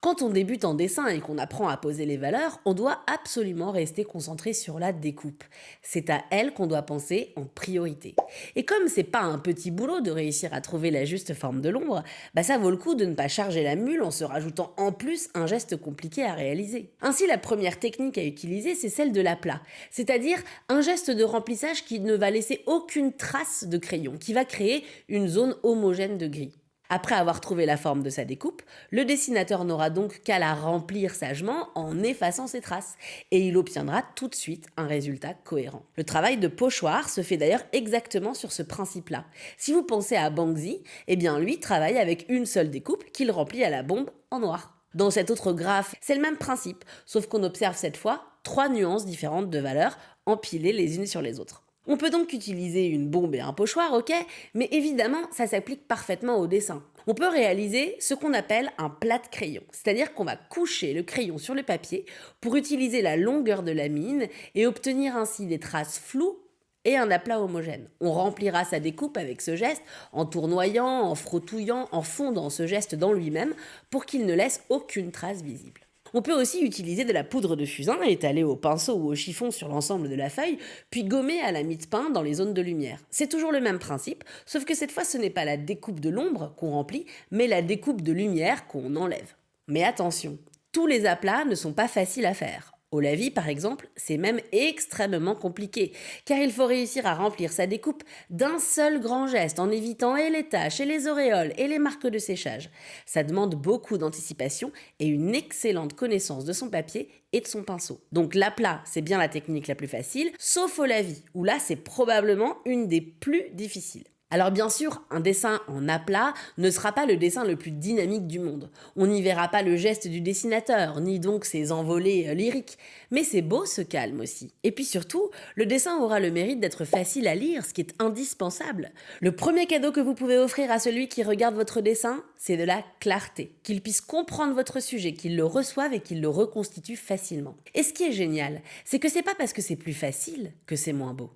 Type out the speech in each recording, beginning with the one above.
Quand on débute en dessin et qu'on apprend à poser les valeurs, on doit absolument rester concentré sur la découpe. C'est à elle qu'on doit penser en priorité. Et comme c'est pas un petit boulot de réussir à trouver la juste forme de l'ombre, bah ça vaut le coup de ne pas charger la mule en se rajoutant en plus un geste compliqué à réaliser. Ainsi, la première technique à utiliser, c'est celle de l'aplat, c'est-à-dire un geste de remplissage qui ne va laisser aucune trace de crayon, qui va créer une zone homogène de gris. Après avoir trouvé la forme de sa découpe, le dessinateur n'aura donc qu'à la remplir sagement en effaçant ses traces, et il obtiendra tout de suite un résultat cohérent. Le travail de pochoir se fait d'ailleurs exactement sur ce principe-là. Si vous pensez à Banksy, eh bien lui travaille avec une seule découpe qu'il remplit à la bombe en noir. Dans cet autre graphe, c'est le même principe, sauf qu'on observe cette fois trois nuances différentes de valeurs empilées les unes sur les autres. On peut donc utiliser une bombe et un pochoir, ok, mais évidemment, ça s'applique parfaitement au dessin. On peut réaliser ce qu'on appelle un plat de crayon, c'est-à-dire qu'on va coucher le crayon sur le papier pour utiliser la longueur de la mine et obtenir ainsi des traces floues et un aplat homogène. On remplira sa découpe avec ce geste en tournoyant, en frottouillant, en fondant ce geste dans lui-même pour qu'il ne laisse aucune trace visible. On peut aussi utiliser de la poudre de fusain étalée au pinceau ou au chiffon sur l'ensemble de la feuille, puis gommer à la mie de pain dans les zones de lumière. C'est toujours le même principe, sauf que cette fois ce n'est pas la découpe de l'ombre qu'on remplit, mais la découpe de lumière qu'on enlève. Mais attention, tous les aplats ne sont pas faciles à faire. Au lavis, par exemple, c'est même extrêmement compliqué, car il faut réussir à remplir sa découpe d'un seul grand geste en évitant et les taches, et les auréoles, et les marques de séchage. Ça demande beaucoup d'anticipation et une excellente connaissance de son papier et de son pinceau. Donc l'aplat, c'est bien la technique la plus facile, sauf au lavis, où là c'est probablement une des plus difficiles. Alors bien sûr, un dessin en aplat ne sera pas le dessin le plus dynamique du monde. On n'y verra pas le geste du dessinateur, ni donc ses envolées lyriques. Mais c'est beau ce calme aussi. Et puis surtout, le dessin aura le mérite d'être facile à lire, ce qui est indispensable. Le premier cadeau que vous pouvez offrir à celui qui regarde votre dessin, c'est de la clarté. Qu'il puisse comprendre votre sujet, qu'il le reçoive et qu'il le reconstitue facilement. Et ce qui est génial, c'est que c'est pas parce que c'est plus facile que c'est moins beau.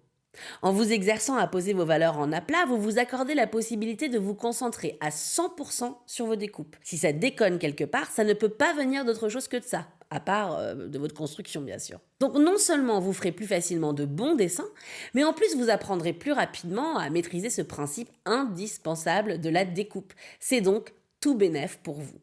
En vous exerçant à poser vos valeurs en aplat, vous vous accordez la possibilité de vous concentrer à 100% sur vos découpes. Si ça déconne quelque part, ça ne peut pas venir d'autre chose que de ça, à part de votre construction bien sûr. Donc non seulement vous ferez plus facilement de bons dessins, mais en plus vous apprendrez plus rapidement à maîtriser ce principe indispensable de la découpe. C'est donc tout bénef pour vous.